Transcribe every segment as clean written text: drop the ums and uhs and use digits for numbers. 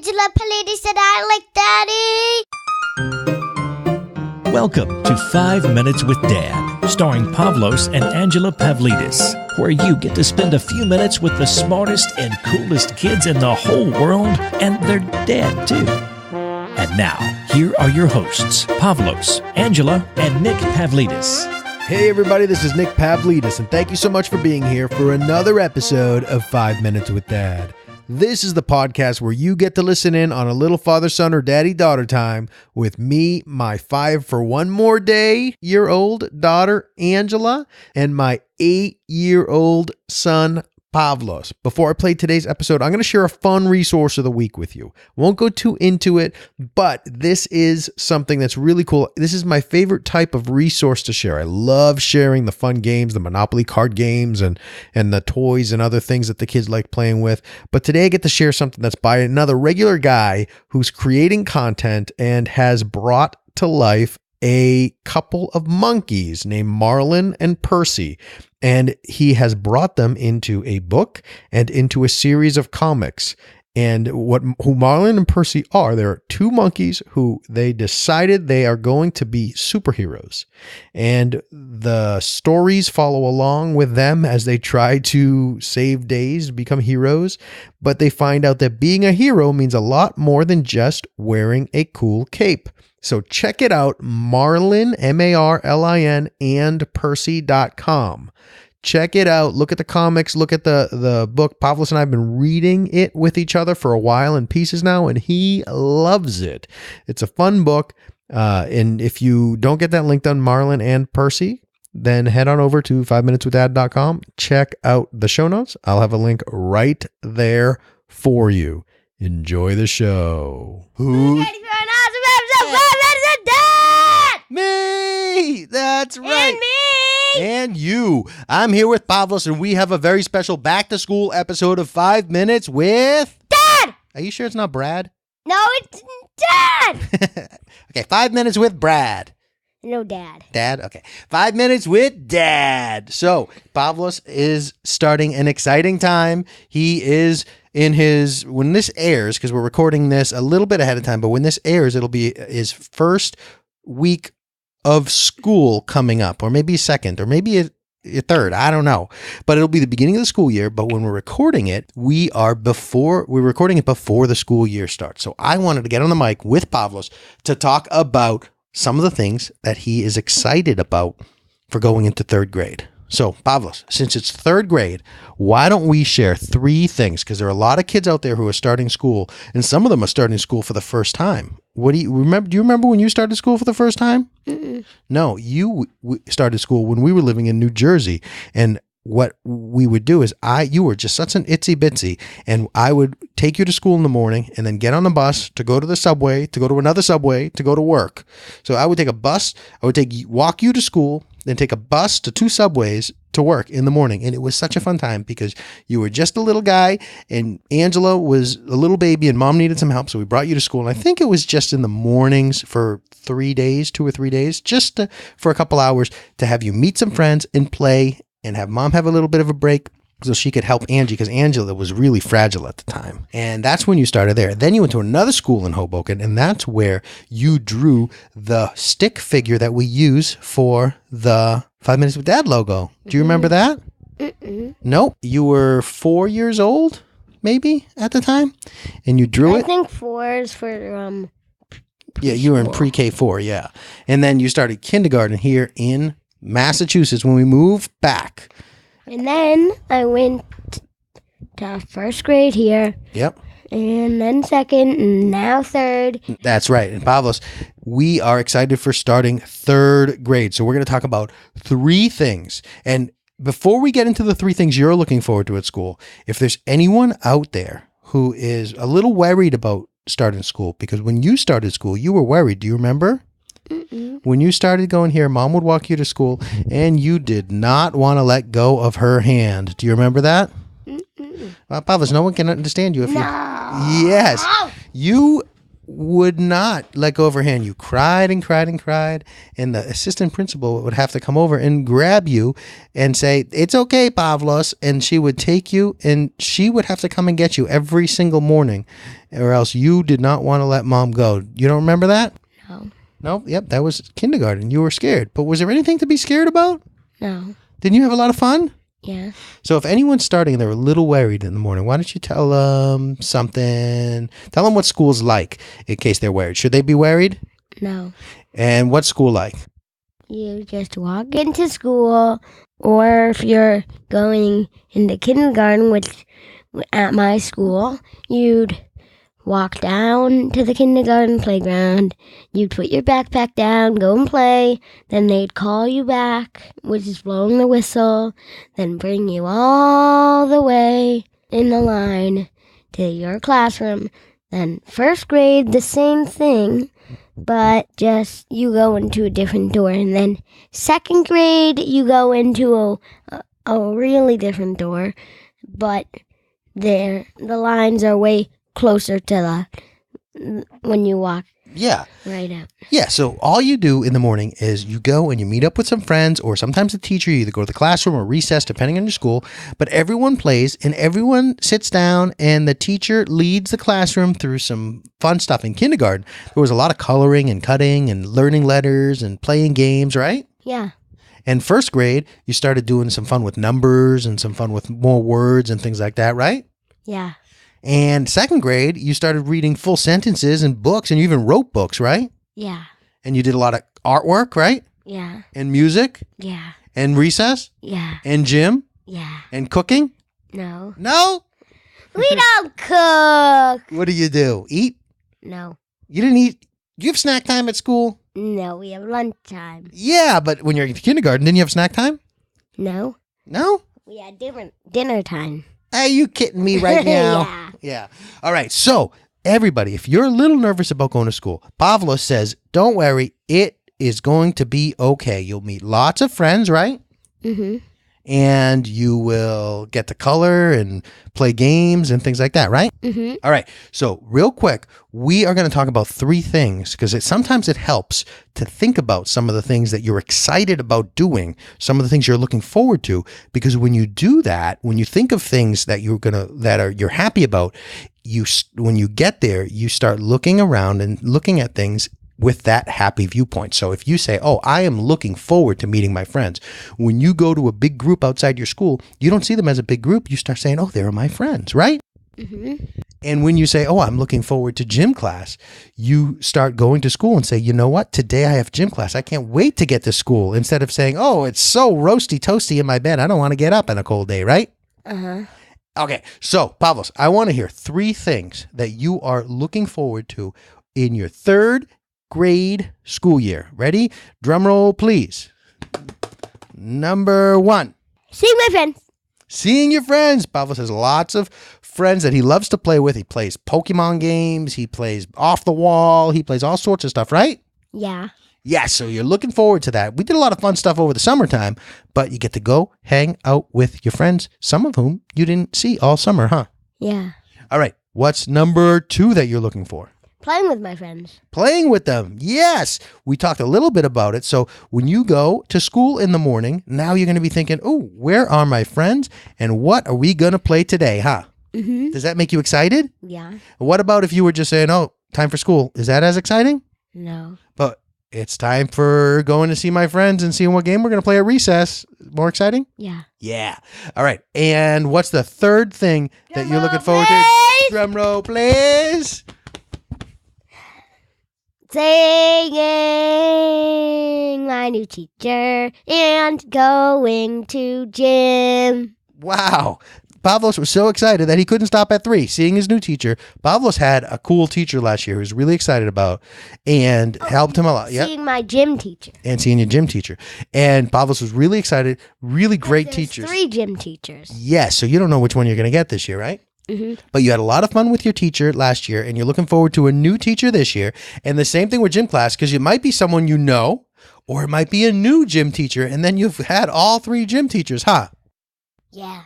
Angela Pavlidis and I like Daddy. Welcome to 5 Minutes with Dad, starring Pavlos and Angela Pavlidis, where you get to spend a few minutes with the smartest and coolest kids in the whole world, and their dad, too. And now, here are your hosts, Pavlos, Angela, and Nick Pavlidis. Hey everybody, this is Nick Pavlidis, and thank you so much for being here for another episode of 5 Minutes with Dad. This is the podcast where you get to listen in on a little father-son or daddy-daughter time with me, my 5 for one more day year-old daughter, Angela, and my 8-year-old son, Pavlos. Before I play today's episode, I'm going to share a fun resource of the week with you. Won't go too into it, but this is something that's really cool. This is my favorite type of resource to share. I love sharing the fun games, the Monopoly card games, and the toys and other things that the kids like playing with. But today I get to share something that's by another regular guy who's creating content and has brought to life a couple of monkeys named Marlin and Percy. And he has brought them into a book and into a series of comics. And who Marlin and Percy are, there are two monkeys who they decided they are going to be superheroes. And the stories follow along with them as they try to save days, become heroes. But they find out that being a hero means a lot more than just wearing a cool cape. So check it out, Marlin, Marlin, and Percy.com. Check it out. Look at the comics. Look at the book. Pavlos and I have been reading it with each other for a while in pieces now, and he loves it. It's a fun book. And if you don't get that link on Marlin and Percy, then head on over to 5minuteswithdad.com. Check out the show notes. I'll have a link right there for you. Enjoy the show. Who's ready for an awesome episode of 5 Minutes with Dad? Me! That's right. And me! And you. I'm here with Pavlos, and we have a very special back-to-school episode of 5 Minutes with... Dad! Are you sure it's not Brad? No, it's Dad! Okay, 5 Minutes with Brad. No, Dad. Dad? Okay. 5 Minutes with Dad. So, Pavlos is starting an exciting time. He is in when this airs, because we're recording this a little bit ahead of time, but when this airs, it'll be his first week of school coming up, or maybe a second, or maybe a third. I don't know. But it'll be the beginning of the school year. But when we're recording it, we're recording it before the school year starts. So I wanted to get on the mic with Pavlos to talk about some of the things that he is excited about for going into third grade. So, Pavlos, since it's third grade, why don't we share 3 things? Because there are a lot of kids out there who are starting school, and some of them are starting school for the first time. Do you remember when you started school for the first time? Mm-mm. No, you started school when we were living in New Jersey, and what we would do is you were just such an itsy bitsy, and I would take you to school in the morning and then get on the bus to go to the subway, to go to another subway, to go to work. So I would take a bus, walk you to school, then take a bus to 2 subways to work in the morning. And it was such a fun time because you were just a little guy and Angela was a little baby and mom needed some help. So we brought you to school. And I think it was just in the mornings for 3 days, 2 or 3 days, for a couple hours to have you meet some friends and play and have mom have a little bit of a break so she could help Angie, because Angela was really fragile at the time. And that's when you started there. Then you went to another school in Hoboken, and that's where you drew the stick figure that we use for the 5 Minutes with Dad logo. Do you remember that? Mm-mm. No, you were 4 years old, maybe, at the time, and you drew it. I think 4 is for, Yeah, you were in pre-K 4, yeah. And then you started kindergarten here in Massachusetts when we moved back. And then I went to first grade here. Yep. And then second, and now third. That's right. And Pavlos, we are excited for starting third grade. So we're going to talk about 3 things. And before we get into the 3 things you're looking forward to at school, if there's anyone out there who is a little worried about starting school, because when you started school, you were worried. Do you remember? Mm-mm. When you started going here, mom would walk you to school and you did not want to let go of her hand. Do you remember that? Mm-mm. Pavlos, no one can understand you if No. Yes. You would not let go of her hand. You cried and cried and cried, and the assistant principal would have to come over and grab you and say, "It's okay, Pavlos," and she would take you, and she would have to come and get you every single morning, or else you did not want to let mom go. You don't remember that? No. No? Yep, that was kindergarten. You were scared. But was there anything to be scared about? No. Didn't you have a lot of fun? Yeah. So if anyone's starting and they're a little worried in the morning, why don't you tell them something? Tell them what school's like in case they're worried. Should they be worried? No. And what's school like? You just walk into school, or if you're going into kindergarten, which at my school, you'd walk down to the kindergarten playground, you'd put your backpack down, go and play, then they'd call you back, which is blowing the whistle, then bring you all the way in the line to your classroom. Then first grade, the same thing, but just you go into a different door. And then second grade, you go into a really different door, but the lines are way closer to when you walk Yeah. right out. Yeah, so all you do in the morning is you go and you meet up with some friends, or sometimes the teacher. You either go to the classroom or recess, depending on your school. But everyone plays and everyone sits down, and the teacher leads the classroom through some fun stuff. In kindergarten, there was a lot of coloring and cutting and learning letters and playing games, right? Yeah. And first grade, you started doing some fun with numbers and some fun with more words and things like that, right? Yeah. And second grade, you started reading full sentences and books, and you even wrote books, right? Yeah. And you did a lot of artwork, right? Yeah. And music, Yeah. and recess, Yeah. and gym, Yeah. and cooking. No. No? We don't cook. What do you do? Eat? No. You didn't eat? Do you have snack time at school? No, we have lunchtime. Yeah, but when you're in kindergarten, didn't you have snack time? No. No? We had different dinner time. Are you kidding me right now? Yeah. Yeah. All right. So, everybody, if you're a little nervous about going to school, Pavlos says, don't worry. It is going to be okay. You'll meet lots of friends, right? Mm-hmm. And you will get to color and play games and things like that, right? Mm-hmm. All right. So real quick, we are going to talk about 3 things because sometimes it helps to think about some of the things that you're excited about doing, some of the things you're looking forward to, because when you do that, when you think of things that you're happy about, when you get there, you start looking around and looking at things with that happy viewpoint. So if you say, oh, I am looking forward to meeting my friends. When you go to a big group outside your school, you don't see them as a big group. You start saying, oh, they're my friends, right? Mm-hmm. And when you say, oh, I'm looking forward to gym class, you start going to school and say, you know what? Today I have gym class. I can't wait to get to school. Instead of saying, oh, it's so roasty toasty in my bed. I don't want to get up on a cold day, right? Uh-huh. Okay. So, Pavlos, I want to hear 3 things that you are looking forward to in your 3rd grade school year. Ready? Drum roll, please. Number 1. See my friends. Seeing your friends. Pavlos has lots of friends that he loves to play with. He plays Pokemon games. He plays off the wall. He plays all sorts of stuff, right? Yeah. Yeah, so you're looking forward to that. We did a lot of fun stuff over the summertime, but you get to go hang out with your friends, some of whom you didn't see all summer, huh? Yeah. All right. What's number 2 that you're looking for? Playing with my friends. Playing with them. Yes. We talked a little bit about it. So when you go to school in the morning, now you're going to be thinking, oh, where are my friends? And what are we going to play today, huh? Mm-hmm. Does that make you excited? Yeah. What about if you were just saying, oh, time for school? Is that as exciting? No. But it's time for going to see my friends and seeing what game we're going to play at recess. More exciting? Yeah. Yeah. All right. And what's the 3rd thing that you're looking forward to? Drum roll, please. Singing my new teacher and going to gym. Wow. Pavlos was so excited that he couldn't stop at 3, seeing his new teacher. Pavlos had a cool teacher last year he was really excited about and helped him a lot. Seeing my gym teacher. And seeing your gym teacher. And Pavlos was really excited. Really great There's teachers. 3 gym teachers. Yes. So you don't know which one you're going to get this year, right? Mm-hmm. But you had a lot of fun with your teacher last year, and you're looking forward to a new teacher this year. And the same thing with gym class, because it might be someone you know, or it might be a new gym teacher, and then you've had all 3 gym teachers, huh? Yeah.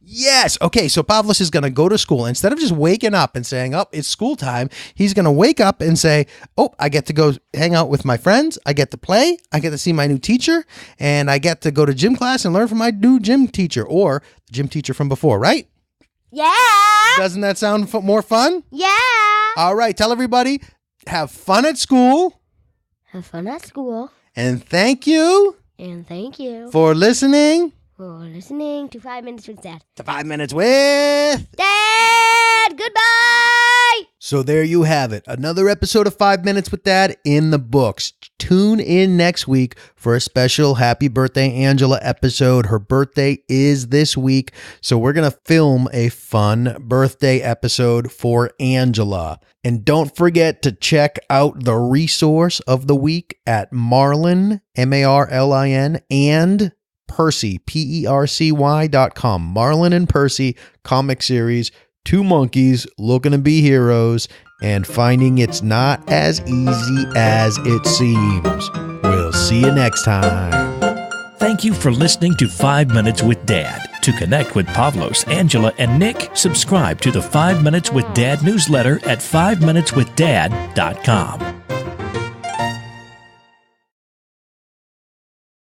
Yes. Okay. So Pavlos is going to go to school. Instead of just waking up and saying, oh, it's school time, he's going to wake up and say, oh, I get to go hang out with my friends. I get to play. I get to see my new teacher. And I get to go to gym class and learn from my new gym teacher or the gym teacher from before, right? Yeah. Doesn't that sound more fun? Yeah. All right. Tell everybody, have fun at school. Have fun at school. And thank you. And thank you For listening. For listening to 5 Minutes with Dad. To 5 Minutes with Dad, goodbye! So there you have it. Another episode of 5 Minutes with Dad in the books. Tune in next week for a special Happy Birthday Angela episode. Her birthday is this week, so we're going to film a fun birthday episode for Angela. And don't forget to check out the resource of the week at Marlin, Marlin, and Percy, Percy.com. Marlin and Percy comic series, two monkeys looking to be heroes and finding it's not as easy as it seems. We'll see you next time. Thank you for listening to 5 Minutes with Dad. To connect with Pavlos, Angela, and Nick, subscribe to the 5 Minutes with Dad newsletter at 5minuteswithdad.com.